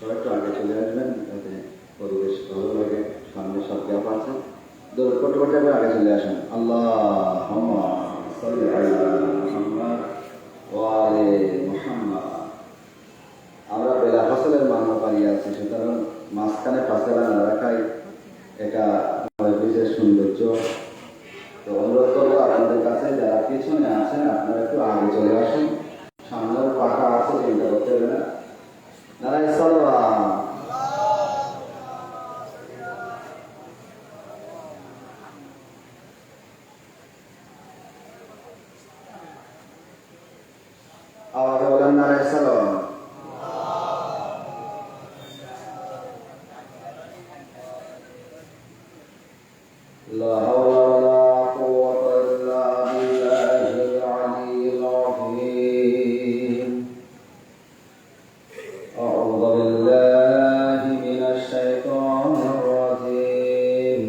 সবাই একটু আগে চলে আসবেন, যাতে পরিবেশ ভালো লাগে। সামনে সব গ্যাপ আছে, দৌড় করতে করতে আগে চলে আসেন। আল্লাহুম্মা সাল্লি আলা মুহাম্মাদ ওয়া আলি মুহাম্মাদ। আমরা বেলা ফসলের মান্য পাড়িয়ে আছি, সুতরাং মাঝখানে ফাসলা না রাখাই এটা পরিবেশের সৌন্দর্য। তো অনুরোধ করবো আপনাদের কাছে, যারা পিছনে আছেন আপনারা একটু আগে চলে আসেন। সামনের পাখা আছে, চিন্তা করতে হবে না। নারায়ে সালাওয়াত। আওয়াজ বলেন নারায়ে সালাওয়াত। লা হাওলা ওয়ালা কুওয়াতা ইল্লা বিল্লাহিল আলিয়্যিল আযীম। আউযু বিল্লাহি মিনাশ শাইতানির রাজীম।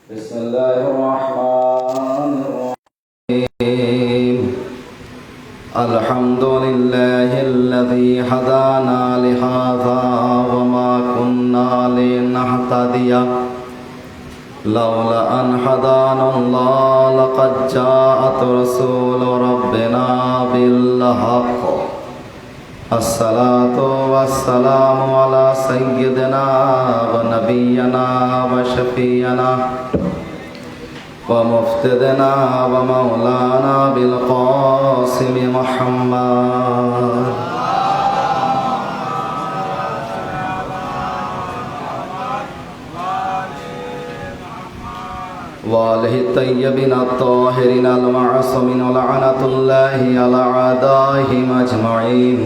বিসমিল্লাহির রাহমানির রাহিম। আলহামদুলিল্লাহিল্লাযী হাদানা লিহাযা ওয়া মা কুন্না লিনাহতাদিয়া লাউলা আন হাদানাল্লাহ লাকাদ জাআত রাসূলু রাব্বিনা বিল হাক্ক। আসসালাতু ওয়াসসালামু আলা সাইয়্যিদিনা ওয়া নাবিয়্যিনা ওয়া শাফিয়্যিনা ওয়া মুফতিদিনা ওয়া মাওলানা বিল কাসিম মুহাম্মদ وآله الطيبين الطاهرين المعصومين ولعنة الله على أعدائهم أجمعين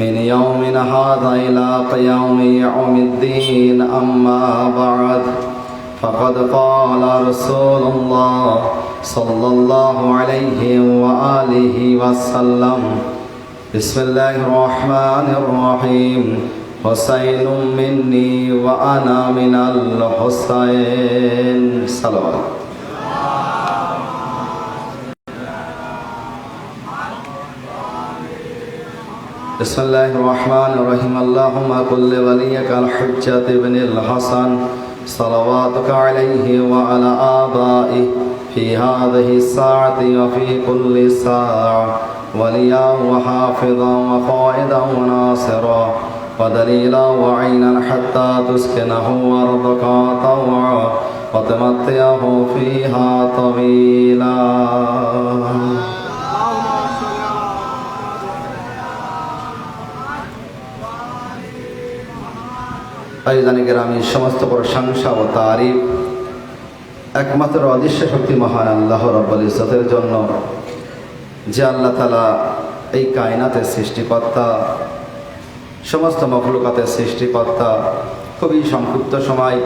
من يومنا هذا إلى قيام يوم الدين. أما بعد، فقد قال رسول الله صلى الله عليه وآله وسلم: بسم الله الرحمن الرحيم. حسين مني وأنا من الحسين. صلوات. بسم الله الرحمن الرحيم. اللهم كل وليك الحجة ابن الحسن صلواتك عليه وعلى آبائه في هذه الساعة وفي كل ساعة وليا وحافظا وقائدا وناصرا ودليلا وعينا حتى تسكنه أرضك طوعا وتمتعه فيها طويلا. আয়োজনে গ্রামীণ সমস্ত প্রশংসা ও তারিফ একমাত্র অদৃশ্য শক্তি মহান আল্লাহ রাব্বুল ইজ্জতের জন্য, যে আল্লাহ তাআলা এই কায়নাতের সৃষ্টিকর্তা, সমস্ত মখলুকাতের সৃষ্টিকর্তা। খুবই সংক্ষিপ্ত সময়,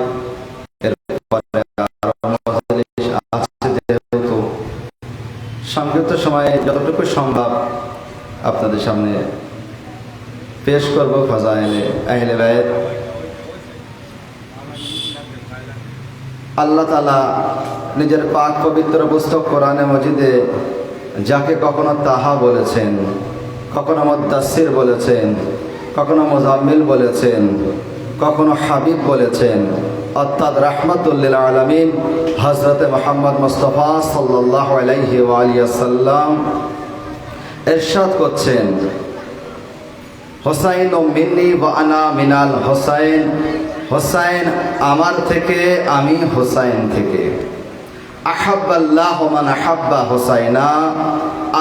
যেহেতু সংক্ষিপ্ত সময়ে যতটুকু সম্ভব আপনাদের সামনে পেশ করব ফাজাইলে আহলে বাইত। আল্লাহ তাআলা নিজের পাক পবিত্র পুস্তক কোরআনে মজিদে যাকে কখনো তাহা বলেছেন, কখনো মুদ্দাসসির বলেছেন, কখনো মুজাম্মিল বলেছেন, কখনো হাবিব বলেছেন, অর্থাৎ রাহমাতুল লিল আলামিন হযরতে মুহাম্মদ মুস্তাফা সাল্লাল্লাহু আলাইহি ওয়া আলিহি ওয়াসাল্লাম ইরশাদ করছেন: হুসাইন মিন্নি ওয়া আনা মিনাল হুসাইন। হুসাইন আমার থেকে, আমি হুসাইন থেকে। আহাব্বাল্লাহু মান আহাব্বা হুসাইনা।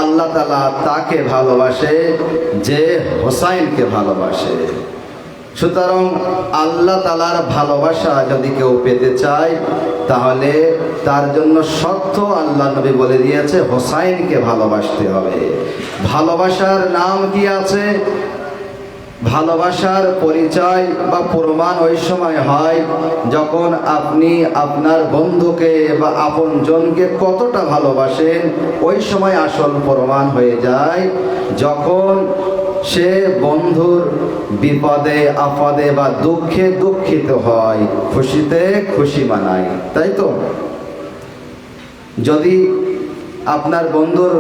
আল্লাহ তাআলা তাকে ভালোবাসে যে হুসাইনকে ভালোবাসে। সুতরাং আল্লাহ তাআলার ভালোবাসা যদি কেউ পেতে চায়, তাহলে তার জন্য শর্ত আল্লাহ নবী বলে দিয়েছে, হুসাইনকে ভালোবাসতে হবে। ভালোবাসার নাম কি আছে? ভালোবাসার পরিচয় বা প্রমাণ ওই সময় হয় যখন আপনি আপনার বন্ধুকে বা আপনজনকে কতটা ভালোবাসেন। ওই সময় আসল প্রমাণ হয়ে যায় যখন সে বন্ধুর বিপদে আপদে বা দুঃখে দুঃখিত হয়, খুশিতে খুশি মানায়, তাই তো? যদি আপনার বন্ধুর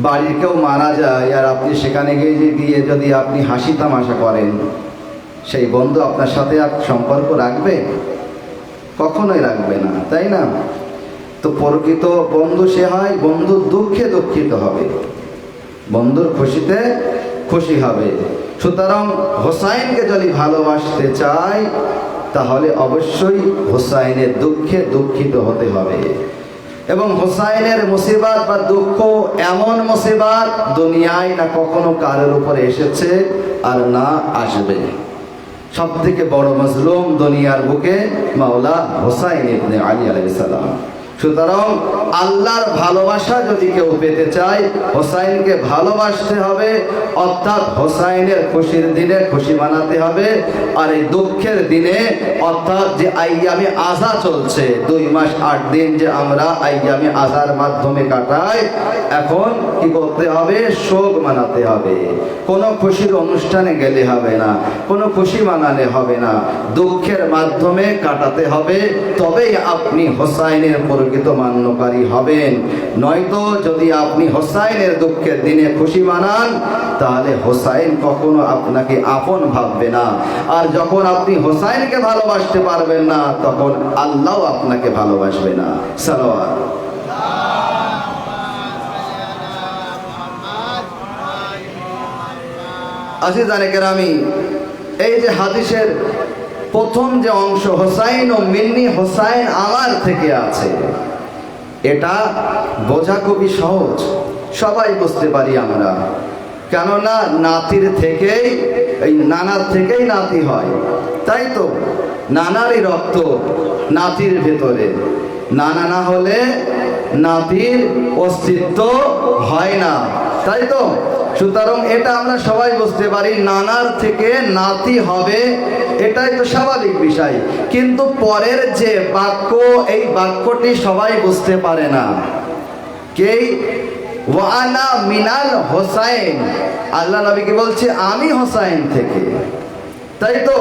বাড়ির কেউ মারা যায় আর আপনি সেখানে গিয়ে যদি আপনি হাসি তামাশা করেন, সেই বন্ধু আপনার সাথে আর সম্পর্ক রাখবে? কখনোই রাখবে না, তাই না? তো প্রকৃত বন্ধু সে হয় বন্ধুর দুঃখে দুঃখিত হবে, বন্ধুর খুশিতে খুশি হবে। সুতরাং হোসাইনকে যদি ভালোবাসতে চাই তাহলে অবশ্যই হোসাইনের দুঃখে দুঃখিত হতে হবে। এবং হোসাইনের মুসিবত বা দুঃখ এমন মুসিবত দুনিয়ায় না কখনো কারোর উপরে এসেছে আর না আসবে। সব থেকে বড় মজলুম দুনিয়ার বুকে মাওলা হোসাইন ইবনে আলী আলাইহিস সালাম। সুতরাং আল্লাহর ভালোবাসা যদি কেউ পেতে চায় হোসাইনকে ভালোবাসতে হবে, অর্থাৎ হোসাইনের খুশির দিনে খুশি বানাতে হবে। আর এই দুঃখের দিনে অর্থাৎ যে আইয়ামে আযা চলছে, 2 মাস 8 দিন যে আমরা আইয়ামে আযার মাধ্যমে কাটাই, এখন কি করতে হবে? শোক মানাতে হবে। কোনো খুশির অনুষ্ঠানে গেলে হবে না, কোনো খুশি মানালে হবে না, দুঃখের মাধ্যমে কাটাতে হবে। তবেই আপনি হোসাইনের প্রকৃত মান্যকারী হবেন। নয়তো যদি আপনি হোসাইনের দুঃখের দিনে খুশি মানান তাহলে হোসাইন কখনো আপনাকে আপন ভাববে না। আর যখন আপনি হোসাইনকে ভালোবাসতে পারবেন না তখন আল্লাহ আপনাকে ভালোবাসবে না। সালাওয়াত। আজিজানে কেরামি, এই যে হাদিসের প্রথম যে অংশ হোসাইন ও মিন্নি, হোসাইন আমার থেকে আছে, এটা বোঝা খুবই সহজ, সবাই বুঝতে পারি আমরা। কেননা নাতির থেকেই, এই নানার থেকেই নাতি হয়, তাই তো? নানারই রক্ত নাতির ভেতরে, নানা না হলে নাতির অস্তিত্ব হয় না, তাই তো? সুতরাং এটা আমরা সবাই বুঝতে পারি, নানার থেকে নাতি হবে, এটাই তো স্বাভাবিক বিষয়। কিন্তু পরের যে বাক্য, এই বাক্যটি সবাই বুঝতে পারে না। কে? ওয়ানা মিনাল হোসাইন, আল্লাহ নবীকে বলছে আমি হোসাইন থেকে, তাই তো?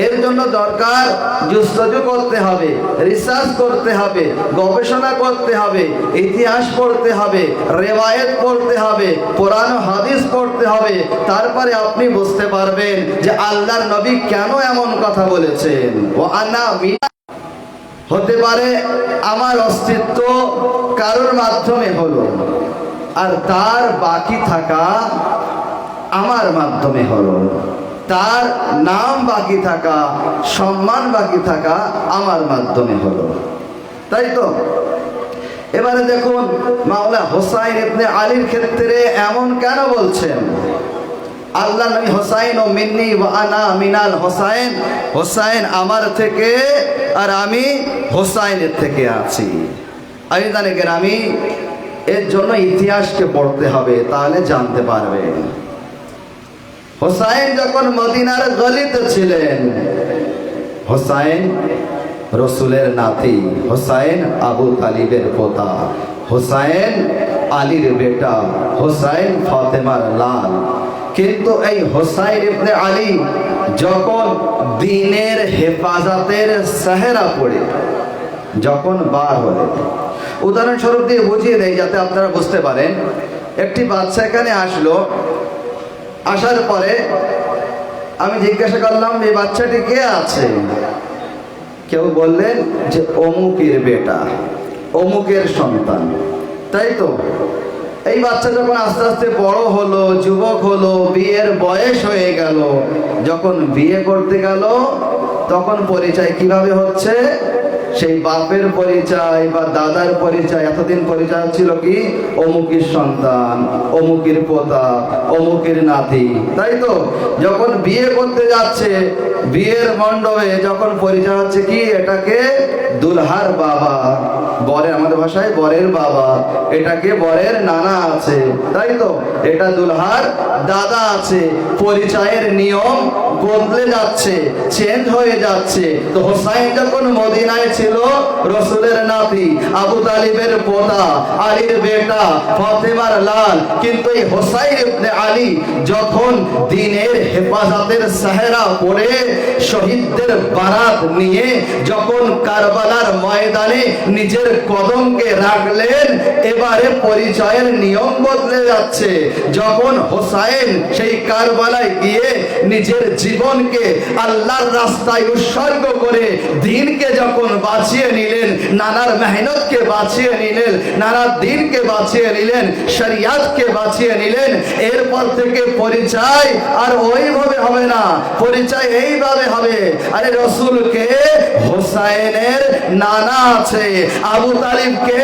এর জন্য দরকার জুস্তজু করতে হবে, রিসার্চ করতে হবে, গবেষণা করতে হবে, ইতিহাস পড়তে হবে, রেওয়ায়েত পড়তে হবে, কোরআন ও হাদিস পড়তে হবে। তারপরে আপনি বুঝতে পারবেন যে আল্লাহর নবী কেন এমন কথা বলেছেন। ও আনা মিনা, হতে পারে আমার অস্তিত্ব কারোর মাধ্যমে হলো, আর তার বাকি থাকা আমার মাধ্যমে হলো, তার নাম বাকি থাকা, সম্মান বাকি থাকা আমার মাধ্যমে হলো, তাই তো? এবারে দেখুন মাওলা হোসাইন ইবনে আলীর ক্ষেত্রে এমন কেন বলছেন? আল্লাহ নবী হোসাইন ও মিন্নি ওয়া আনা মিনাল হোসাইন, হোসাইন আমার থেকে আর আমি হোসাইনের থেকে আছি। আইজানে কেরামি, এর জন্য ইতিহাসকে পড়তে হবে, তাহলে জানতে পারবেন। হোসাইন যখন মদিনার গলিতে ছিলেন, হোসাইন রসুলের নাতি, হোসাইন আবু তালিবের পোতা, হোসাইন আলীর বেটা, হোসাইন ফাতেমার লাল। কিন্তু এই হোসাইন ইবনে আলী যখন দ্বীনের হেফাজতের সেহরা পড়ে যখন বার হলেন, উদাহরণস্বরূপ দিয়ে বুঝিয়ে দেয় যাতে আপনারা বুঝতে পারেন। একটি বাচ্চা এখানে আসলো, আসার পরে আমি জিজ্ঞাসা করলাম এই বাচ্চাটি কে আছে? কেউ বললেন যে অমুকের বেটা, অমুকের সন্তান, তাই তো? এই বাচ্চা যখন আস্তে আস্তে বড় হলো, যুবক হলো, বিয়ের বয়স হয়ে গেল, যখন বিয়ে করতে গেল তখন পরিচয় কিভাবে হচ্ছে? সেই বাপের পরিচয় বা দাদার পরিচয়। এতদিন পরিচয় ছিল কি? অমুকের সন্তান, অমুকের পোতা, অমুকের নাতি, তাই তো? যখন বিয়ে করতে যাচ্ছে, বিয়ের মণ্ডপে যখন পরিচয় হচ্ছে কি? এটাকে দুলহার বাবা, বরের, আমাদের ভাষায় বরের বাবা, এটাকে বরের নানা আছে, তাই তো? এটা দুলহার দাদা আছে। পরিচয়ের নিয়ম বদলে যাচ্ছে, চেঞ্জ হয়ে যাচ্ছে। তো হোসাইন যখন মদিনায় ছিল, রসুলের নাতি, আবু তালিবের পোতা, আলীর বেটা, ফাতেমার লাল, কিন্তু এই হোসাইন ইবনে আলী যখন দিনের হেফাজতের সেহরা পরে শহীদদের বারাত নিয়ে যখন কারবালার ময়দানে নিজের কদমকে রাখলেন, এবারে পরিচয়ের নিয়ম বদলে যাচ্ছে। যখন হোসাইন সেই কারবালায় গিয়ে নিজের জীবনকে আল্লাহর রাস্তায় উৎসর্গ করে দিনকে যখন বাঁচিয়ে নিলেন, নানার মেহনতকে বাঁচিয়ে নিলেন, নানা দিনকে বাঁচিয়ে নিলেন, শরিয়াতকে বাঁচিয়ে নিলেন, এরপর থেকে পরিচয় আর ওইভাবে হবে না, পরিচয় এইভাবে হবে। আরে রসুলকে হোসাইনের নানা আছে, আবু তালিবকে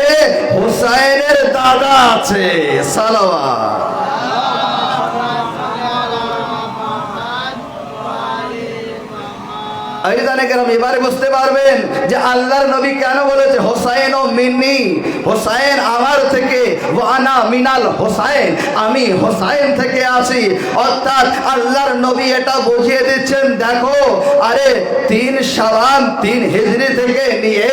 হোসাইনের দাদা আছে। সালাওয়াত। এবারে বুঝতে পারবেন যে আল্লাহর নবী কেন বলেছে হোসাইন ও মিন্নি, হোসাইন আমার থেকে, ওয়ানা মিনাল হোসাইন, আমি হোসাইন থেকে আসি। অর্থাৎ আল্লাহর নবী এটা বুঝিয়ে দিচ্ছেন, দেখো আরে 3 শাবান 3 হিজরি থেকে নিয়ে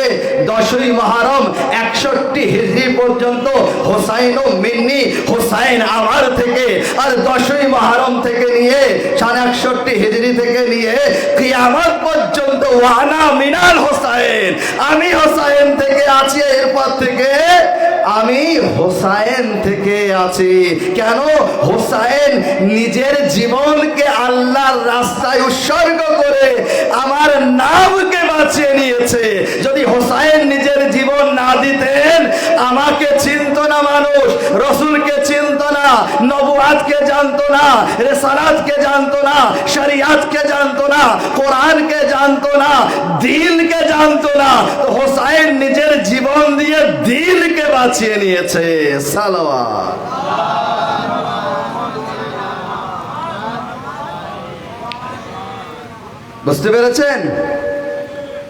10ই মুহররম 61 হিজরি পর্যন্ত হোসাইন ও মিন্নি, হোসাইন আমার থেকে, আর 10ই মুহররম থেকে নিয়ে 61 হিজরি থেকে নিয়ে কিয়ামত পর্যন্ত ওয়ানা মিনাল হোসাইন, আমি হোসাইন থেকে আছি, এরপর থেকে আমি হোসাইন থেকে আছি। কেন? হোসাইন নিজের জীবনকে আল্লাহর রাস্তায় উৎসর্গ করে আমার নামকে বাঁচিয়ে নিয়েছে। যদি হোসাইন নিজের জীবন না দিতেন, আমাকে চিনত না মানুষ, রসুলকে চিনত না, নবুয়াতকে জানতো না, রিসালাতকে জানতো না, শরিয়াতকে জানতো না, কোরআনকে জানতো না, দিনকে জানতো না। তো হোসাইন নিজের জীবন দিয়ে দিনকে বাঁচিয়ে নিয়েছে। সালাওয়াত। বুঝতে পেরেছেন?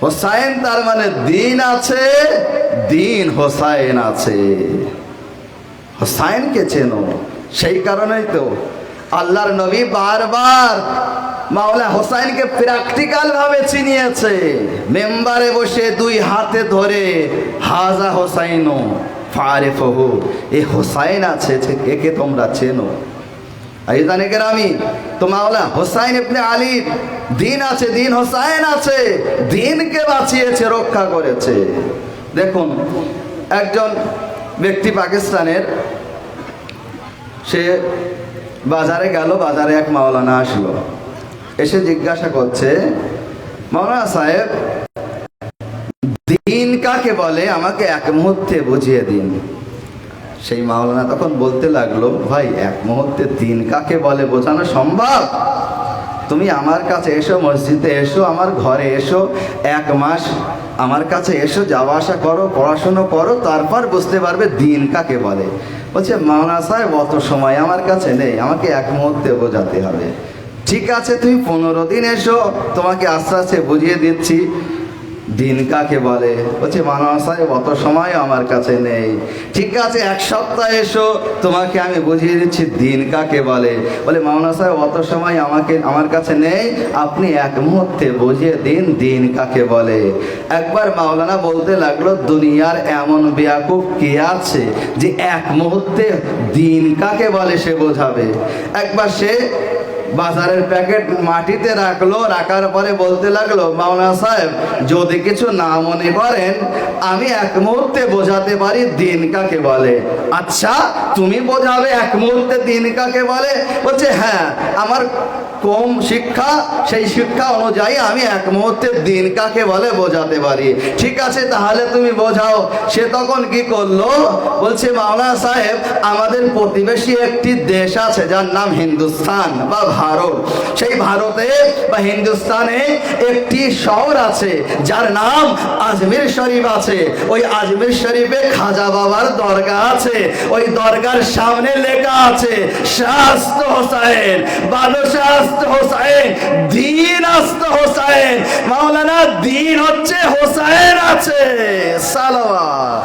হোসাইন তার মানে দিন আছে, দিন হোসাইন আছে। হোসাইনকে চেনো, সেই কারণেই তো আল্লাহর নবী বারবার মাওলা হোসাইনকে প্র্যাকটিক্যাল ভাবে চিনিয়েছে। মেম্বারে বসে 2 হাতে ধরে হাজা হোসাইনো ফারিফহু, এই হোসাইন আছে, একে তোমরা চেনো। আইজানে কেরামি, তো মাওলা হোসাইন ইবনে আলী দিন আছে, দিন হোসাইন আছে, দিনকে বাঁচিয়েছে, রক্ষা করেছে। দেখুন, একজন ব্যক্তি পাকিস্তানের, সে বাজারে গেল, বাজারে এক মাওলানা আসলো, এসে জিজ্ঞাসা করছে, মাওলানা সাহেব দিন কাকে বলে, আমাকে এক মুহূর্তে বুঝিয়ে দিন। সেই মাওলানা তখন বলতে লাগলো, ভাই এক মুহূর্তে দিন কাকে বলে বোঝানো সম্ভব? তুমি আমার কাছে এসো, মসজিদে এসো, আমার ঘরে এসো, 1 মাস আমার কাছে এসো, যাওয়া আসা করো, পড়াশুনো করো, তারপর বুঝতে পারবে দিন কাকে বলে। বলছে, মাওলানা সাহেব অত সময় আমার কাছে নেই, আমাকে এক মুহূর্তে বোঝাতে হবে। ঠিক আছে, তুমি 15 দিন এসো, তোমাকে আস্তে আস্তে বুঝিয়ে দিচ্ছি দিন কাকে বলে। বলছে, মাওলানা সাহেব অত সময় আমার কাছে নেই। ঠিক আছে, 1 সপ্তাহ এসো, তোমাকে আমি বুঝিয়ে দিচ্ছি দিন কাকে বলে। বলে, মাওলানা সাহেব অত সময় আমার কাছে নেই, আপনি 1 মুহূর্তে বুঝিয়ে দিন দিন কাকে বলে। একবার মাওলানা বলতে লাগলো, দুনিয়ার এমন বেয়াকুব কে আছে যে 1 মুহূর্তে দিন কাকে বলে সে বোঝাবে। একবার সে বাজারের প্যাকেট মাটিতে রাখলো, রাখার পরে বলতে লাগলো, মাওলানা সাহেব যদি কিছু না মনে করেন, আমি 1 মুহূর্তে বোঝাতে পারি দিন কাকে বলে। আচ্ছা, তুমি বোঝাবে 1 মুহূর্তে দিন কাকে বলে? বলছে, হ্যাঁ, আমার কম শিক্ষা, সেই শিক্ষা অনুযায়ী আমি 1 মুহূর্তে দিন কাকে বলে বোঝাতে পারি। ঠিক আছে, তাহলে তুমি বোঝাও। সে তখন কি করলো? বলছে, মাওলানা সাহেব আমাদের প্রতিবেশী একটি দেশ আছে যার নাম হিন্দুস্তান বা ভারত। সেই ভারতে বা হিন্দুস্তানে একটি শহর আছে যার নাম আজমির শরীফ আছে। ওই আজমির শরীফে খাজা বাবার দরগা আছে। ওই দরগার সামনে লেখা আছে শাস্ত হোসাইন, বাদশাহ হোসাইন, দিন আস্ত হোসাইন। মাওলানা দিন হচ্ছে হোসাইন আছে। সালাওয়াত।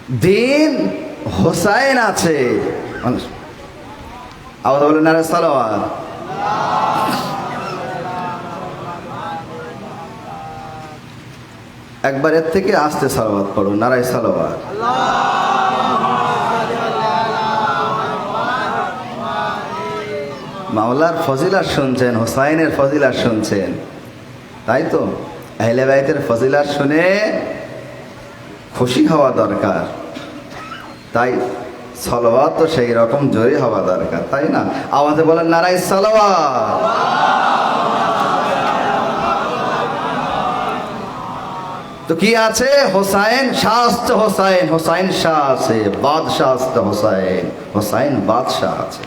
দিন হোসাইন আছে। আওয়াজ বলেন নারে সালাওয়াত। একবার এর থেকে আস্তে সালাওয়াত পড়ো, নারায়ে সালাওয়াত। মাওলার ফজিলাত শুনছেন, হোসাইনের ফজিলাত শুনছেন, তাই তো? আহলে বাইতের ফজিলাত শুনে খুশি হওয়া দরকার, তাই সালাওয়াত তো সেই রকম জোরে হওয়া দরকার, তাই না? আওয়াজে বলেন নারায়ে সালাওয়াত। তো কি আছে? হোসাইন শাহ আসতে, হোসাইন হোসাইন শাহ আছে, বাদশাহ আসতে হোসাইন, হোসাইন বাদশাহ আছে,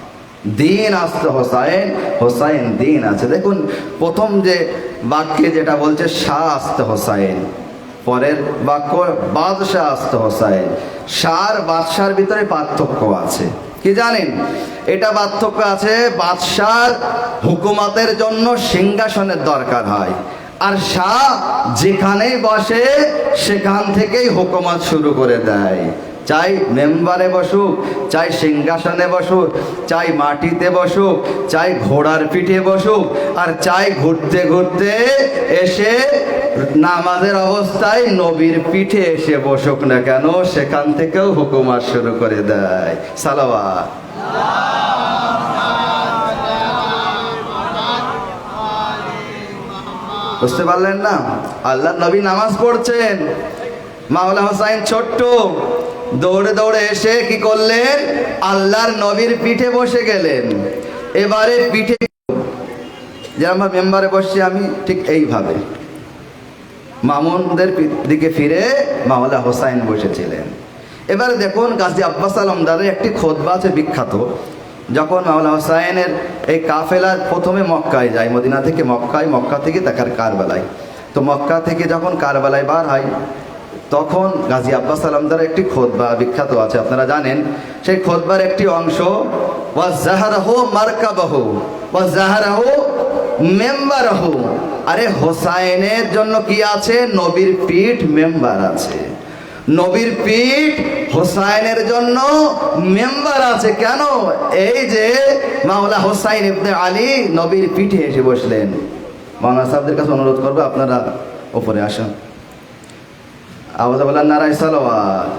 দিন আসতে হোসাইন, হোসাইন দিন আছে। দেখুন প্রথম যে বাক্যে যেটা বলছে শাহ আসতে হোসাইন, পরের বাক্য বাদশাহ আসতে হোসাইন। শাহ বাদশার ভিতরে পার্থক্য আছে, কি জানেন? এটা পার্থক্য আছে, বাদশার হুকুমতের জন্য সিংহাসনের দরকার হয়, আর শাহ যেখানেই বসে সেখান থেকেই হুকুমত শুরু করে দেয়। চাই মেম্বারে বসুক, চাই সিংহাসনে বসুক, চাই মাটিতে বসুক, চাই ঘোড়ার পিঠে বসুক, আর চাই ঘুরতে ঘুরতে এসে নামাজের অবস্থায় নবীর পিঠে এসে বসুক না কেন, সেখান থেকেও হুকুমত শুরু করে দেয়। সালাওয়াত। বুঝতে পারলেন না? আল্লাহ নবী নামাজ পড়ছেন, মাওলা হোসাইন ছোট্ট দৌড়ে দৌড়ে এসে কি করলেন? আল্লাহর নবীর পিঠে বসে গেলেন। এবারে পিঠে যেমন মেম্বারে বসছি আমি, ঠিক এইভাবে মামুনদের দিকে ফিরে মাওলা হোসাইন বসেছিলেন। এবারে দেখুন গাজী আব্বাস আলমদারের একটি খুতবা আছে বিখ্যাত। যখন মাওলা হোসাইনের এই কাফেলা প্রথমে মক্কায় যায়, মদিনা থেকে মক্কায়, মক্কা থেকে দেখার কারবালায়, তো মক্কা থেকে যখন কারবালায় বার হয় তখন গাজী আব্বাস আলমদার একটি খুতবা বিখ্যাত আছে, আপনারা জানেন। সেই খুতবার একটি অংশ, ওয়াজাহারাহু মারকাবাহু ওয়াজাহারাহু মেম্বারাহু। আরে হোসাইনের জন্য কি আছে? নবীর পিঠ মেম্বার আছে, নবীর পিঠ হোসাইনের জন্য মেম্বার আছে। কেন? এই যে মাওলা হোসাইন ইবনে আলী নবীর পিঠে এসে বসলেন। মাওলানা সাহেবদের কাছে অনুরোধ করবো আপনারা উপরে আসেন। আওয়াজ বলেন নারায়ে সালাওয়াত।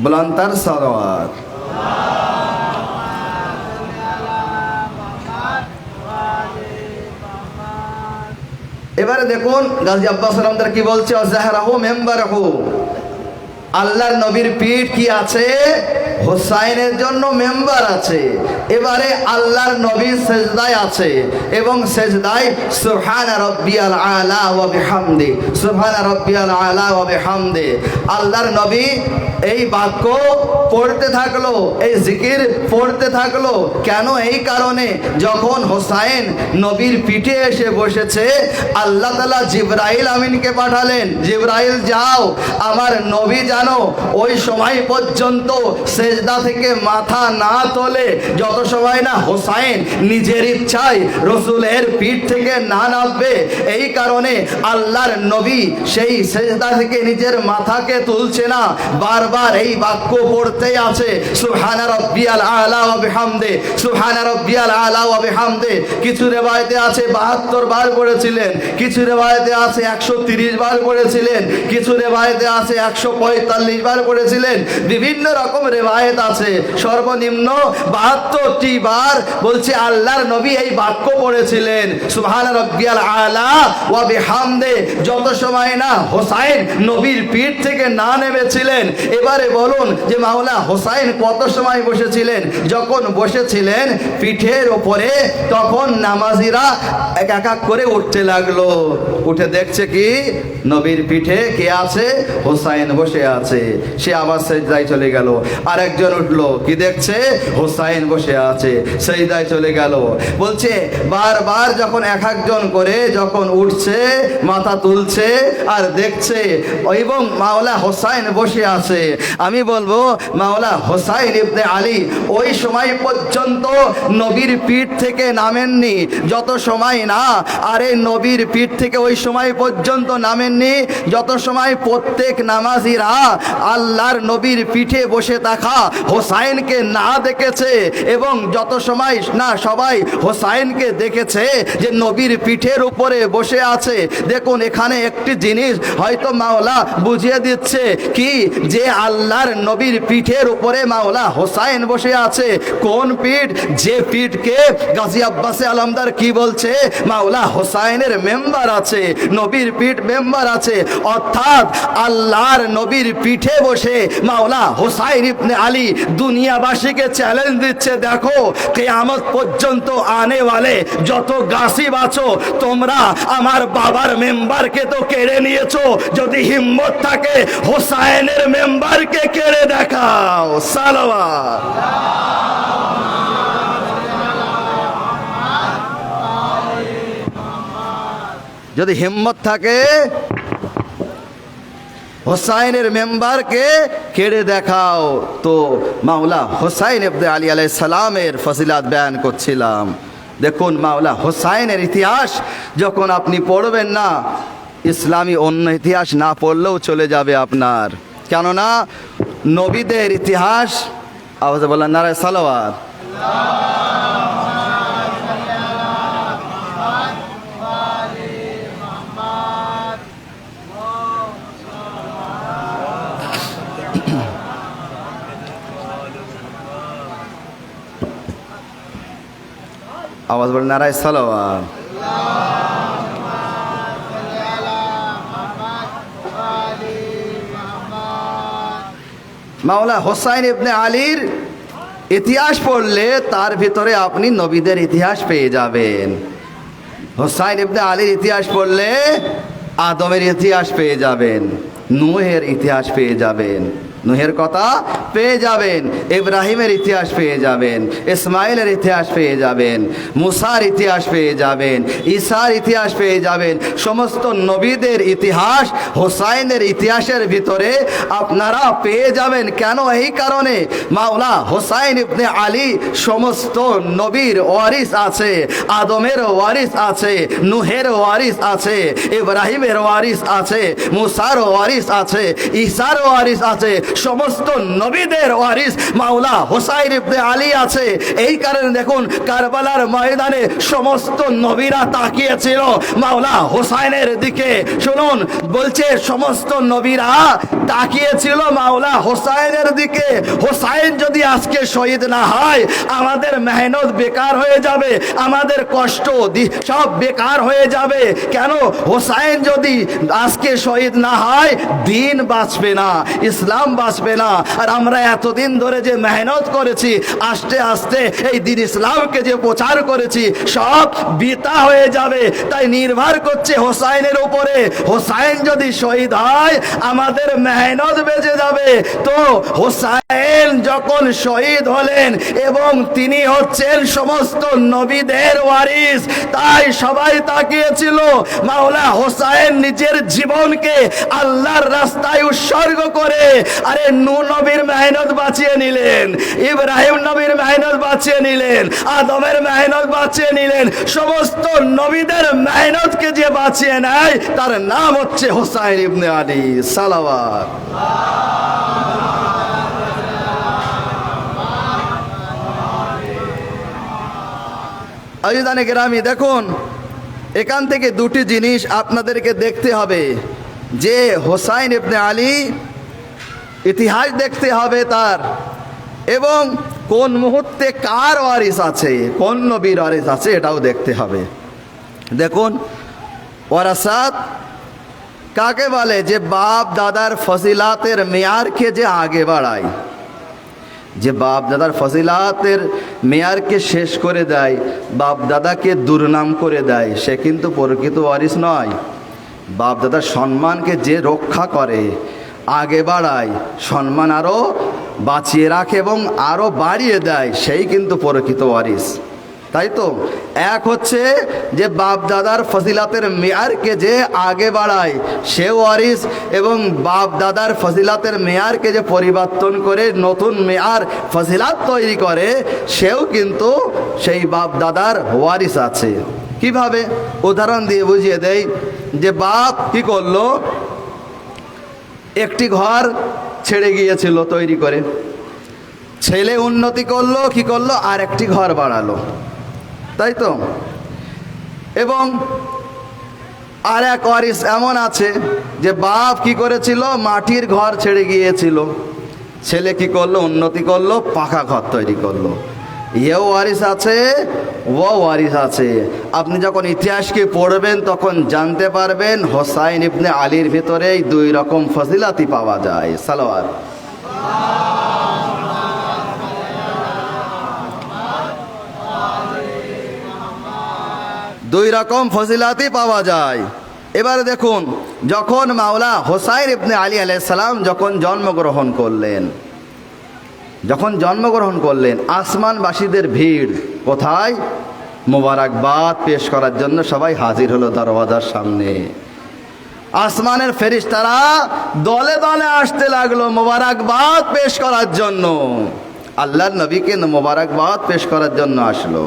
বুলন্দার সালাওয়াত। এবারে দেখুন গাজী আব্বাস আলমদার কি বলছে, ওয়াজাহরাহু মেম্বারহু। আল্লাহর নবীর পিঠ কি আছে? হোসাইনের জন্য মেম্বার আছে। এবারে আল্লাহর নবী সেজদায় আছে এবং সেজদায় সুবহানা রাব্বিয়াল আলা ওয়া বিহামদি, সুবহানা রাব্বিয়াল আলা ওয়া বিহামদি। আল্লাহর নবী এই বাক্য পড়তে থাকলো, এই জিকির পড়তে থাকলো। কেন? এই কারণে যখন হোসাইন নবীর পিঠে এসে বসেছে, আল্লাহ তাআলা জিবরাইল আমিনকে পাঠালেন, জিবরাইল যাও আমার নবী জানো ওই সময় পর্যন্ত সেজদা থেকে মাথা না তোলে যত সময় না হোসাইন নিজের ইচ্ছায় রসুলের পিঠ থেকে না নামবে। এই কারণে আল্লাহর নবী সেই সেজদা থেকে নিজের মাথাকে তুলছে না, বারবার এই বাক্য পড়তেই আছে, সুবহানা রাব্বিয়াল আলা ওয়া বিহামদি, সুবহানা রাব্বিয়াল আলা ওয়া বিহামদি। কিছু রিওয়ায়েতে আছে 72 বার পড়েছিলেন, কিছু রিওয়ায়েতে আছে 130 বার পড়েছিলেন, কিছু রিওয়ায়েতে আছে 145 বার পড়েছিলেন, বিভিন্ন রকম রিওয়ায়েত আছে। সর্বনিম্ন 72টি বার বলছে আল্লাহর নবী এই বাক্য পড়েছিলেন, সুবহানা রাব্বিয়াল আলা ওয়া বিহামদি, যত সময় না হোসাইন নবীর পিঠ থেকে না নেমেছিলেন। এবারে বলুন যে মাওলা হোসাইন কত সময় বসেছিলেন? যখন বসেছিলেন পিঠের ওপরে, তখন নামাজিরা এক এক করে উঠতে লাগলো। উঠে দেখছে কি নবীর পিঠে কে আছে? হোসাইন বসে আছে। সে আবার সেজদায় চলে গেল। আরেকজন উঠলো, কি দেখছে? হোসাইন বসে আছে, সেজদায় চলে গেল। বলছে বারবার যখন এক একজন করে যখন উঠছে, মাথা তুলছে আর দেখছে এবং মাওলা হোসাইন বসে আছে, আমি বলবো মাওলা হোসাইন ইবনে আলী আলী ওই সময় পর্যন্ত নবীর পিঠ থেকে নামেননি, যত সময় না, আরে নবীর পিঠ থেকে ওই সময় পর্যন্ত নামেননি যত সময় প্রত্যেক নামাজিরা আল্লাহর নবীর পিঠে বসে থাকা হোসাইনকে না দেখেছে, এবং যত সময় না সবাই হোসাইনকে দেখেছে যে নবীর পিঠের উপরে বসে আছে। দেখুন এখানে একটি জিনিস হয়তো মাওলা বুঝিয়ে দিচ্ছে কি, যে আল্লাহর নবীর পিঠের উপরে মাওলা হোসাইন বসে আছে। কোন পিঠ? যে পিঠকে গাজী আব্বাসে আলমদার কি বলছে, মাওলা হোসাইনের মেম্বার আছে, নবীর পিঠ মেম্বার আছে। অর্থাৎ আল্লাহর নবীর পিঠে বসে মাওলা হোসাইন ইবনে আলী দুনিয়াবাসীকে চ্যালেঞ্জ দিচ্ছে, দেখো কিয়ামত পর্যন্ত আনে ওয়ালে যত গাসিব আছো তোমরা আমার বাবার মেম্বারকে তো কেড়ে নিয়েছো, যদি হিম্মত থাকে হোসাইনের মেম্বারকে কেড়ে দেখাও। সালাওয়াত। যদি হিম্মত থাকে হোসাইনের মেম্বারকে কেড়ে দেখাও। তো মাওলা হোসাইন ইবনে আলী আলাইহিস সালামের ফজিলাত বয়ান করছিলাম। দেখুন মাওলা হোসাইনের ইতিহাস যখন আপনি পড়বেন না, ইসলামী অন্য ইতিহাস না পড়লেও চলে যাবে আপনার, কেননা নবীদের ইতিহাস। আওয়াজে বলেন নারায়ে সালাওয়াত। আওয়াজ বলেন নারায়ে সালাওয়াত। মাওলা হোসাইন ইবনে আলীর ইতিহাস পড়লে তার ভিতরে আপনি নবীদের ইতিহাস পেয়ে যাবেন। হোসাইন ইবনে আলীর ইতিহাস পড়লে আদমের ইতিহাস পেয়ে যাবেন, নূহের ইতিহাস পেয়ে যাবেন, নূহের কথা পেয়ে যাবেন, ইব্রাহিমের ইতিহাস পেয়ে যাবেন, ইসমাইলের ইতিহাস পেয়ে যাবেন, মুসার ইতিহাস পেয়ে যাবেন, ঈসার ইতিহাস পেয়ে যাবেন। সমস্ত নবীদের ইতিহাস হোসাইনের ইতিহাসের ভিতরে আপনারা পেয়ে যাবেন। কেন? এই কারণে মাওলা হোসাইন ইবনে আলী সমস্ত নবীর ওয়ারিস আছে, আদমের ওয়ারিস আছে, নূহের ওয়ারিস আছে, ইব্রাহিমের ওয়ারিস আছে, মুসার ওয়ারিস আছে, ঈসার ওয়ারিস আছে, সমস্ত নবীদের ওয়ারিস মাওলা হোসাইন ইবনে আলী আছে। এই কারণে দেখুন কারবালার ময়দানে সমস্ত নবীরা তাকিয়েছিল মাওলা হোসাইনের দিকে। শুনুন বলছে সমস্ত নবীরা তাকিয়েছিল মাওলা হোসাইনের দিকে। হোসাইন যদি আজকে শহীদ না হয় আমাদের মেহনত বেকার হয়ে যাবে, আমাদের কষ্ট সব বেকার হয়ে যাবে। কেন? হোসাইন যদি আজকে শহীদ না হয় দিন বাঁচবে না, ইসলাম বাঁচবে না। আর আমরা এতদিন ধরে যে মেহনত করেছি, আস্তে আস্তে এই দিন ইসলামকে যে প্রচার করেছি সব বৃথা হয়ে যাবে। তাই নির্ভর করছে হোসাইনের উপরে। হোসাইন যদি শহীদ হয় আমাদের মেহনত বেঁচে যাবে। তো হোসাইন যখন শহীদ হলেন এবং তিনি হচ্ছেন সমস্ত নবীদের ওয়ারিস, তাই সবাই তাকিয়েছিল মাওলা হোসাইন নিজের জীবনকে আল্লাহর রাস্তায় উৎসর্গ করে আরে নূহ নবীর মেহনত বাঁচিয়ে নিলেন, ইব্রাহিম নবীর মেহনত বাঁচিয়ে নিলেন, আদমের মেহনত বাঁচিয়ে নিলেন। সমস্ত নবীদের মেহনতকে যে বাঁচিয়ে নেয় তার নাম হচ্ছে হোসাইন ইবনে আলী। সালাওয়াত। আজিজানে গ্রামী, দেখুন এখান থেকে দুটি জিনিস আপনাদেরকে দেখতে হবে, যে হোসাইন ইবনে আলী ইতিহাস দেখতে হবে তার, এবং কোন মুহূর্তে কার ওয়ারিস আছে, কোন নবীর ওয়ারিস আছে এটাও দেখতে হবে। দেখুন ওয়ারাসাত কাকে বলে? যে বাপ দাদার ফজিলাতের মেয়ারকে যে আগে বাড়ায়, যে বাপ দাদার ফজিলাতের মেয়ারকে শেষ করে দেয়, বাপ দাদাকে দুর্নাম করে দেয়, সে কিন্তু প্রকৃত ওয়ারিস নয়। বাপ দাদার সম্মানকে যে রক্ষা করে, আগে বাড়ায়, সম্মান আরও বাঁচিয়ে রাখে এবং আরও বাড়িয়ে দেয়, সেই কিন্তু প্রকৃত ওয়ারিস। তাই তো? এক হচ্ছে যে বাপ দাদার ফজিলাতের মেয়ারকে যে আগে বাড়ায় সে ওয়ারিস, এবং বাপ দাদার ফজিলাতের মেয়ারকে যে পরিবর্তন করে নতুন মেয়ার ফজিলাত তৈরি করে সেও কিন্তু সেই বাপ দাদার ওয়ারিস আছে। কিভাবে? উদাহরণ দিয়ে বুঝিয়ে দেই যে বাপ কি করলো, একটি ঘর ছেড়ে গিয়েছিল তৈরি করে, ছেলে উন্নতি করলো, কি করলো, আর একটি ঘর বাড়ালো, তাই তো? এবং আর এক ওয়ারিস এমন আছে যে বাপ কি করেছিল, মাটির ঘর ছেড়ে গিয়েছিল, ছেলে কি করলো, উন্নতি করলো, পাকা ঘর তৈরি করলো। এও ওয়ারিস আছে, ও ওয়ারিস আছে। আপনি যখন ইতিহাসকে পড়বেন তখন জানতে পারবেন হোসাইন ইবনে আলীর ভিতরে এই দুই রকম ফজিলাতি পাওয়া যায়। সালাওয়াত। দুই রকম ফজিলাতি পাওয়া যায়। এবারে দেখুন, যখন মাওলা হোসাইন ইবনে আলী আলাইহিস সালাম যখন জন্মগ্রহণ করলেন, আসমানবাসীদের ভিড় কোথায়? মোবারকবাদ পেশ করার জন্য সবাই হাজির হলো দরওয়াজার সামনে। আসমানের ফেরেশতারা দলে দলে আসতে লাগলো মোবারকবাদ পেশ করার জন্য। আল্লাহর নবীকে মোবারকবাদ পেশ করার জন্য আসলো।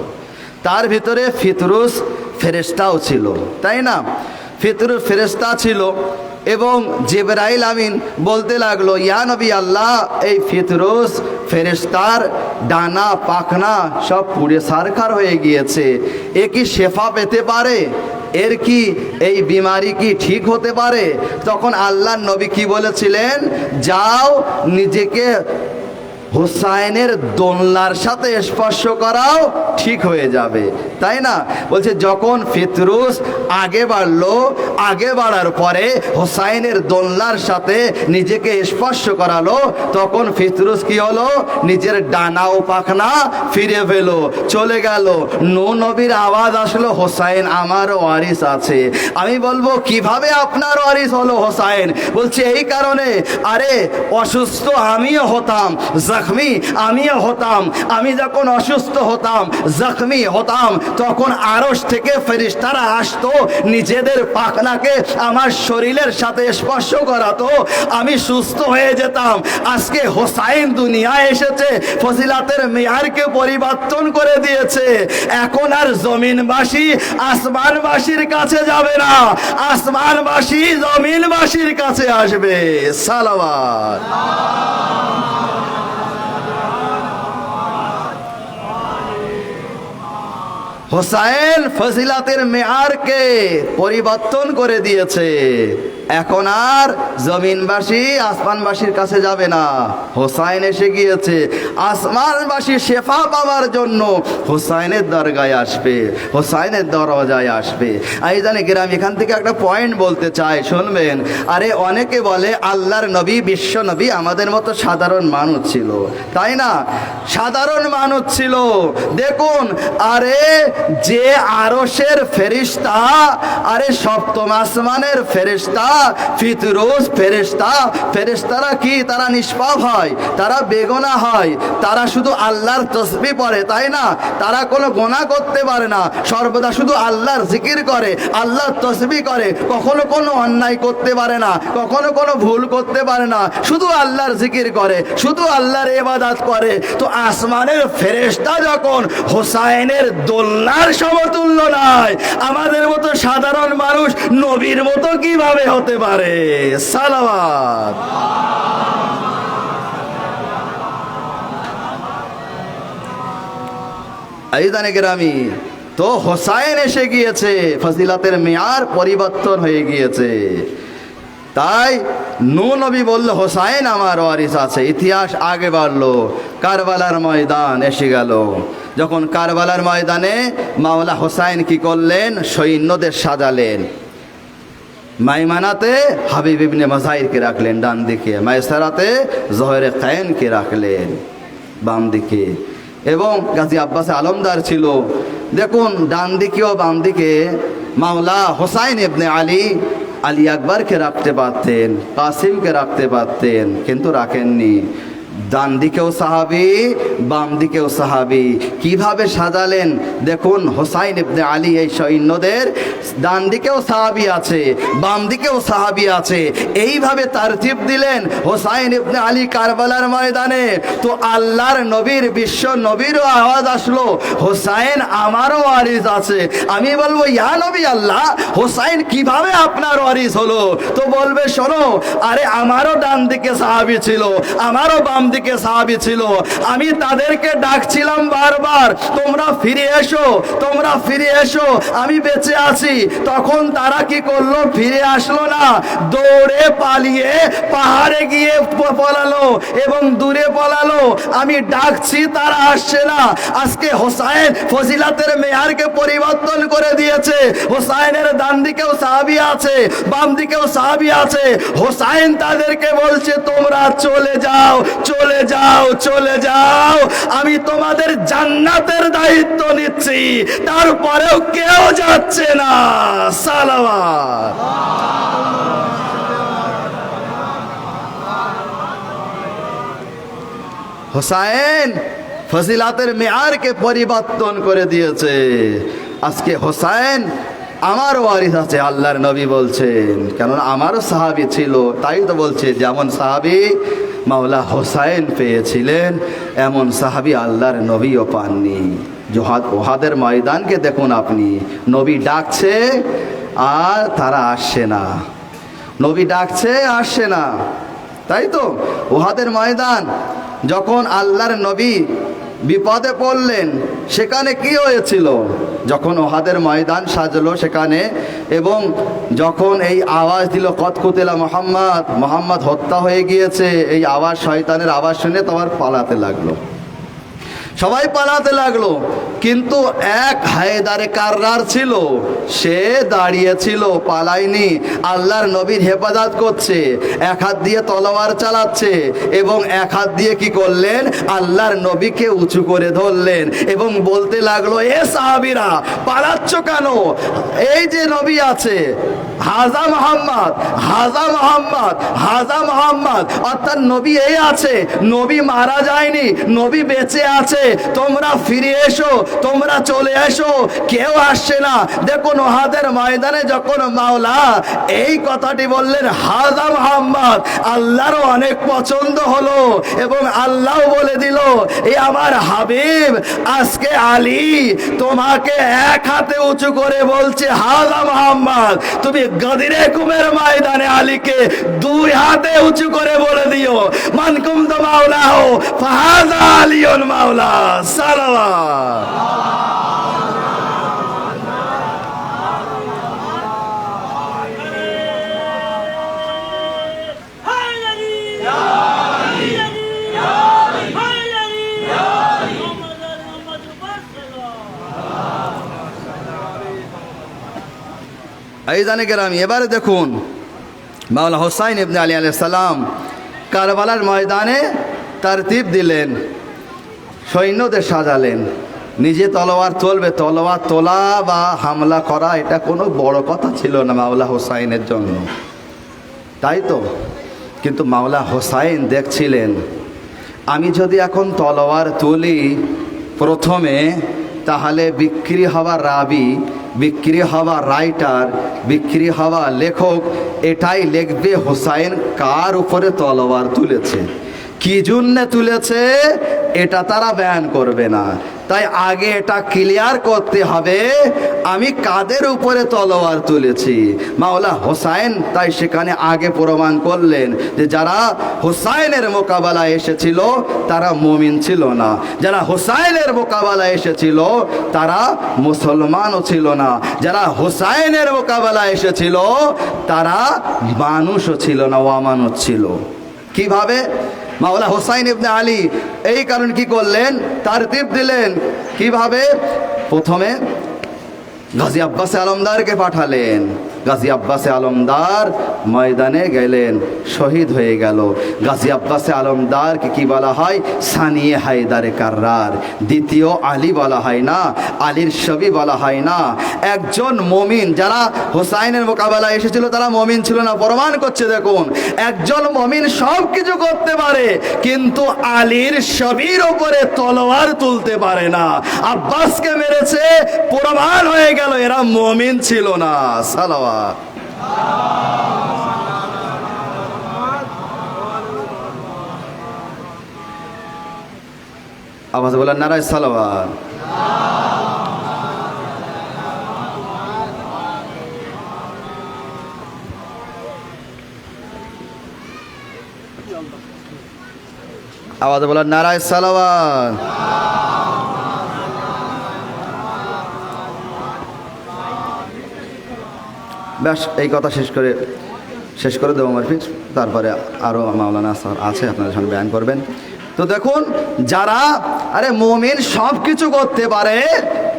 তার ভিতরে ফিতরুস ফেরেশতাও ছিল, তাই না? ফিতরুস ফেরেশতা ছিল এবং জিবরাইল আমিন বলতে লাগলো, ইয়া নবী আল্লাহ, এই ফিতরুস ফেরেশতার ডানা পাখনা সব পুড়ে ছারখার হয়ে গিয়েছে, এ কি শেফা পেতে পারে? এর কি এই বিমারি কি ঠিক হতে পারে? তখন আল্লাহর নবী কি বলেছিলেন? যাও নিজেকে হুসাইনের দোলনার সাথে স্পর্শ করাও, ঠিক হয়ে যাবে, তাই না? বলছে যখন ফিতরুস আগে বাড়লো, আগে বাড়ার পরে হুসাইনের দোলনার সাথে নিজেকে স্পর্শ করালো, তখন ফিতরুস কি হলো, নিজের ডানা ও পাখনা ফিরে পেলো, চলে গেল। নবীর আওয়াজ আসলো, হোসাইন আমার ওয়ারিস আছে। আমি বলবো কিভাবে আপনার ওয়ারিস হলো হোসাইন? বলছে এই কারণে, আরে অসুস্থ আমিও হতাম, জখমি আমিও হতাম। আমি যখন অসুস্থ হতাম, জখমি হতাম, তখন আরশ থেকে ফেরেশতারা আসতো, নিজেদের পাখনাকে আমার শরীরের সাথে স্পর্শ করাতো, আমি সুস্থ হয়ে যেতাম। আজকে হোসাইন দুনিয়ায় এসেছে, ফজিলাতের মেয়ারকে পরিবর্তন করে দিয়েছে। এখন আর জমিনবাসী আসমানবাসীর কাছে যাবে না, আসমানবাসী জমিনবাসীর কাছে আসবে। সালাওয়াত। হোসাইন ফজিলাতের মেয়ারকে পরিবর্তন করে দিয়েছে। এখন আর জমিনবাসী আসমানবাসীর কাছে যাবে না, হোসাইন এসে গিয়েছে। আসমানবাসী শেফা পাওয়ার জন্য হোসাইনের দরগায় আসবে, হোসাইনের দরওয়াজায় আসবে। আমি জানি গ্রাম, এখান থেকে একটা পয়েন্ট বলতে চাই, শুনবেন। আরে অনেকে বলে আল্লাহর নবী বিশ্ব নবী আমাদের মতো সাধারণ মানুষ ছিল, তাই না? সাধারণ মানুষ ছিল। দেখুন, আরে যে আরশের ফেরেশতা, আরে সপ্তম আসমানের ফেরেশতা, ফিতরুস ফেরেশতা, ফেরেশতারা কি তারা নিষ্পাপ হয়? তারা বেগুনাহ হয়, তারা শুধু আল্লাহর তাসবিহ পড়ে, তাই না? তারা কোনো গুনাহ করতে পারে না, সর্বদা শুধু আল্লাহর জিকির করে, আল্লাহর তাসবিহ করে, কখনো কোনো অন্যায় করতে পারে না, কখনো কোনো ভুল করতে পারে না, শুধু আল্লাহর জিকির করে, শুধু আল্লাহর ইবাদত করে। তো আসমানের ফেরেশতা যখন হোসাইনের দোলনার সমতুল্য নয়, আমাদের মতো সাধারণ মানুষ নবীর মতো কিভাবে হতে পারে? সালাওয়াত। আইদানে গ্রামী, তো হোসাইন এসে গিয়েছে, ফজিলাতের মেয়ার পরিবর্তন হয়ে গিয়েছে। তাই নবী বলল হোসাইন আমার ওয়ারিস আছে। ইতিহাস আগে বাড়লো, কারবালার ময়দান এসে গেল। যখন কারবালার ময়দানে মাওলা হোসাইন কি করলেন? সৈন্যদের সাজালেন। মাইমানাতে হাবিব ইবনে মাজাহিরকে রাখলেন ডান দিকে, মায়সারাতে জোহরে কায়েনকে রাখলেন বাম দিকে, এবং গাজী আব্বাসে আলমদার ছিল। দেখুন, ডান দিকে ও বাম দিকে মাওলা হোসাইন ইবনে আলী, আলী আকবরকে রাখতে পারতেন, কাসিমকে রাখতে পারতেন, কিন্তু রাখেননি। ডান দিকেও সাহাবী, বাম দিকেও সাহাবী। কিভাবে সাজালেন দেখুন। হোসাইন ইবনে আলী এই সৈন্যদের ডান দিকেও সাহাবী আছে, বাম দিকেও সাহাবী আছে, এইভাবে তারতিব দিলেন হোসাইন ইবনে আলী কারবালার ময়দানে। তো আল্লাহর নবীর, বিশ্ব নবীরও আওয়াজ আসলো, হোসাইন আমারও ওয়ারিস আছে। আমি বলবো ইয়া নবী আল্লাহ, হোসাইন কিভাবে আপনার ওয়ারিস হলো? তো বলবে শোনো, আরে আমারও ডান দিকে সাহাবী ছিল, আমারও বাম দিকে সাহাবী ছিল, আমি তাদেরকে ডাকছিলাম বারবার, তোমরা ফিরে এসো, তোমরা ফিরে এসো, আমি বেঁচে আছি। তখন তারা কি করলো? ফিরে আসলো না, দৌড়ে পালিয়ে পাহাড়ে গিয়ে পলালো এবং দূরে পলালো। আমি ডাকছি, তারা আসছে না। আজকে হোসাইন ফজিলাতের মেয়ারকে পরিবর্তন করে দিয়েছে। হোসাইনের ডান দিকেও সাহাবী আছে, বাম দিকেও সাহাবী আছে। হোসাইন তাদেরকে বলছে তোমরা চলে যাও, চলে যাও, চলে যাও, আমি তোমাদের জান্নাতের দায়িত্ব নিচ্ছি। তারপরেও কেউ যাচ্ছে না। সালাওয়াত। হোসাইন ফজিলাতের মেয়ারকে পরিবর্তন করে দিয়েছে। আজকে হোসাইন আমার ওয়ারিস আছে, আল্লাহর নবী বলছেন, কেননা আমারও সাহাবী ছিল। তাই তো বলছে যেমন সাহাবী মাওলা হোসাইন পেয়েছিলেন, এমন সাহাবী আল্লাহর নবীও পাননি। ওহাদের ময়দানকে দেখুন আপনি, নবী ডাকছে আর তারা আসছে না, নবী ডাকছে আসছে না। তাই তো ওহাদের ময়দান যখন আল্লাহর নবী বিপদে পড়লেন, সেখানে কি হয়েছিল? যখন ওহাদের ময়দান সাজলো সেখানে, এবং যখন এই আওয়াজ দিল কত কুতিলা মুহাম্মদ, মুহাম্মদ হত্যা হয়ে গিয়েছে, এই আওয়াজ, শয়তানের আওয়াজ শুনে তোমার পালাতে লাগলো, সবাই পালাতে লাগলো। কিন্তু এক হায়দারে কাররার ছিল, সে দাঁড়িয়েছিল, পালায়নি, আল্লাহর নবীর হেফাজত করছে, এক হাত দিয়ে তলোয়ার চালাচ্ছে এবং এক হাত দিয়ে কি করলেন? আল্লাহর নবীকে উঁচু করে ধরলেন এবং বলতে লাগলো, এ সাহাবীরা পালাচ্ছ কেন? এই যে নবী আছে, হাজা মোহাম্মদ, হাজা মোহাম্মদ, হাজা মোহাম্মদ, অর্থাৎ নবী এই আছে, নবী মারা যায়নি, নবী বেঁচে আছে, তোমরা ফিরে এসো, তোমরা চলে এসো, কেউ আসছে না। দেখুন ওহাদের ময়দানে যখন মাওলা এই কথাটি বললেন হাজা মোহাম্মদ, আল্লাহরও অনেক পছন্দ হলো এবং আল্লাহ বলে দিল, এই আমার হাবিব আজকে আলী তোমাকে এক হাতে উঁচু করে বলছে হাজা মোহাম্মদ, তুমি গদিরে কুমের ময়দানে আলীকে দুই হাতে উঁচু করে বলে দিও, মানকুম তো মাওলা হো ফাহাজা আলিয়ুন মাওলা। সালাওয়াত। আইজানে কেরামি, এবারে দেখুন মাওলা হোসাইন ইবনে আলী আলাইহিস সালাম কারবালার ময়দানে তারতিব দিলেন, সৈন্যদের সাজালেন। নিজে তলোয়ার চলবে, তলোয়ার তোলা বা হামলা করা এটা কোনো বড় কথা ছিল না মাওলা হোসাইনের জন্য, তাই তো। কিন্তু মাওলা হোসাইন দেখছিলেন, আমি যদি এখন তলোয়ার তুলি প্রথমে, তাহলে বিক্রি হওয়া রাবি, বিক্রি হওয়া রাইটার, বিক্রি হওয়া লেখক এটাই লিখবে হোসাইন কার উপরে তলোয়ার তুলেছে, কি জন্যে তুলেছে, এটা তারা বয়ান করবে না। তাই আগে এটা ক্লিয়ার করতে হবে আমি কাদের উপরে তলোয়ার তুলেছি। মাওলা হোসাইন তাই সেখানে আগে প্রমাণ করলেন যে যারা হোসাইনের মোকাবেলায় এসেছিল তারা মুমিন ছিল না, যারা হোসাইনের মোকাবেলায় এসেছিল তারা মুসলমানও ছিল না, যারা হোসাইনের মোকাবেলায় এসেছিল তারা মানুষও ছিল না, অমানুষ ছিল। কিভাবে? মাওলা হোসাইন ইবনে আলী এই কারণ কি করলেন? তারতিব দিলেন। কিভাবে? প্রথমে গাজী আব্বাস আলমদারকে পাঠালেন, গাজী আব্বাসে আলমদার ময়দানে গেলেন, শহীদ হয়ে গেল। গাজী আব্বাসে আলমদারকে কি বলা হয়? সানিয়ে হায়দারে কার্রার, দ্বিতীয় আলী বলা হয় না, আলীর ছবি বলা হয় না। একজন মমিন, যারা হোসাইনের মোকাবেলায় এসেছিল তারা মমিন ছিল না, প্রমাণ করছে দেখুন। একজন মমিন সব কিছু করতে পারে কিন্তু আলীর ছবির উপরে তলোয়ার তুলতে পারে না। আব্বাসকে মেরেছে, প্রমাণ হয়ে গেল এরা মমিন ছিল না। সালাওয়াত। আওয়াজ বলেন নারায় সালাওয়াত। আওয়াজ বলেন নারায় সালাওয়াত। ব্যাস, এই কথা শেষ করে দেবো মারফিক। তারপরে আরও মাওলানা স্যার আছে, আপনাদের সঙ্গে বয়ান করবেন। তো দেখুন, যারা মুমিন সব কিছু করতে পারে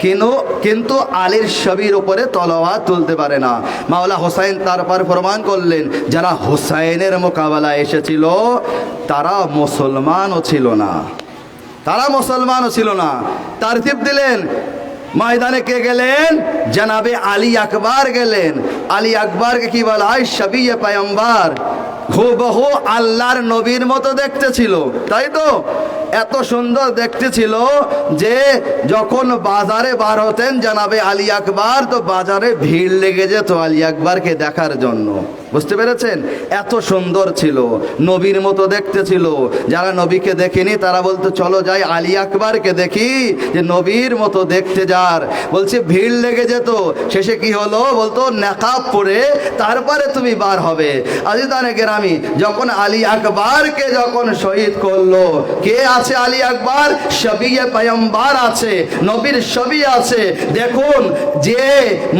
কিন্তু আলীর ছবির উপরে তলোয়ার তুলতে পারে না। মাওলা হোসাইন তারপর প্রমাণ করলেন, যারা হোসাইনের মোকাবেলায় এসেছিল তারা মুসলমানও ছিল না। তারতিব দিলেন, ময়দানে কে গেলেন? জনাবে আলী আকবর গেলেন। আলী আকবরকে কি বলা হয়? শবিয়ে পয়গম্বর। হুবহু আল্লাহর নবীর মতো দেখতে ছিল, তাই তো? এত সুন্দর দেখতে ছিল যে যখন বাজারে বার হতেন জনাবে আলী আকবর, তো বাজারে ভিড় লেগে যেত আলী আকবরকে দেখার জন্য। বুঝতে পেরেছেন? এত সুন্দর ছিল, নবীর মতো দেখতে ছিল। যারা নবীকে দেখেনি তারা বলতো চলো যাই আলী আকবরকে দেখি, যে নবীর মতো দেখতে যার। বলছে ভিড় লেগে যেত। শেষে কি হলো? বলতো নেকাব পরে তারপরে তুমি বার হবে। আজিজানে কেরামি, যখন আলী আকবরকে যখন শহীদ করলো, কে আছে আলী আকবর? শবিয়ে পয়গম্বর আছে, নবীর ছবি আছে। দেখুন, যে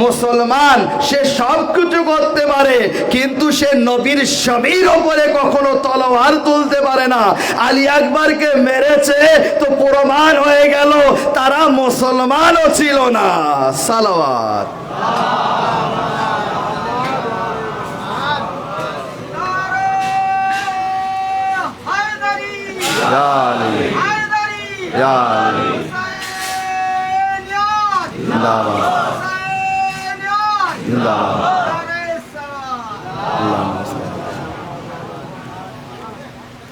মুসলমান সে সব কিছু করতে পারে কিন্তু সে নবীর ছবির উপরে কখনো তলোয়ার তুলতে পারে না। আলী আকবরকে মেরেছে, তো প্রমাণ হয়ে গেল তারা মুসলমানও ছিল না। সালাওয়াত। ইয়া আলী, ইয়া আলী, জিন্দাবাদ, জিন্দাবাদ।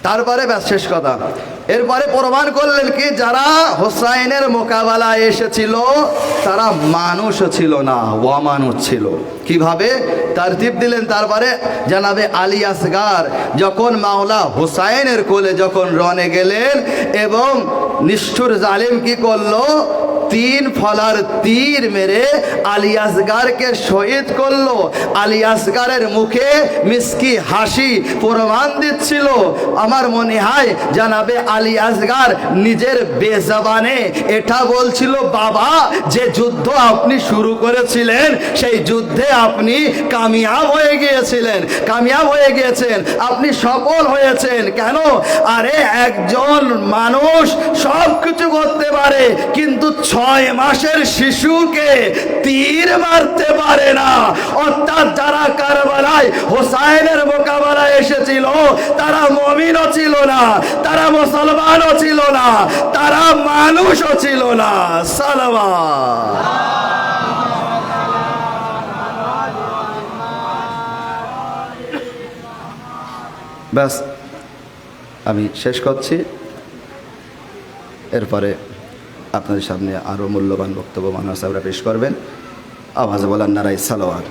তারপরে ব্যাস শেষ কথা। এরপরে প্রমাণ করলেন কি, যারা হোসাইনের মোকাবেলায় এসেছিল তারা মানুষও ছিল না, অমানুষ ছিল। কিভাবে? তারতিব দিলেন। তারপরে জানাবে আলী আসগার যখন মাওলা হোসাইনের কোলে যখন রনে গেলেন এবং নিষ্ঠুর জালিম কি করলো? 3 ফলার তীর মেরে আলী আসগারকে শহীদ করলো। আলী আসগারের মুখে মিষ্টি হাসি প্রমাণ দিচ্ছিল। আমার মনে হয় জানাবে আলী আসগার নিজের বেজবানে এটা বলছিল, বাবা যে যুদ্ধ আপনি শুরু করেছিলেন সেই যুদ্ধে আপনি কামিয়াব হয়ে গিয়েছেন, আপনি সফল হয়েছেন। কেন? আরে একজন মানুষ সব কিছু করতে পারে কিন্তু 6 মাসের শিশুকে তীর মারতে পারে না। অর্থাৎ যারা কারবালায় হোসাইনের মোকাবেলায় এসেছিল তারা মুমিনও ছিল না, তারা মুসলমানও ছিল না, তারা মানুষও ছিল না। সালাওয়াত। ব্যাস, আমি শেষ করছি। এরপরে আপনাদের সামনে আরও মূল্যবান বক্তব্য মাওলানা সাহেবরা পেশ করবেন। আওয়াজ বলেন নারায়ে সালাওয়াত।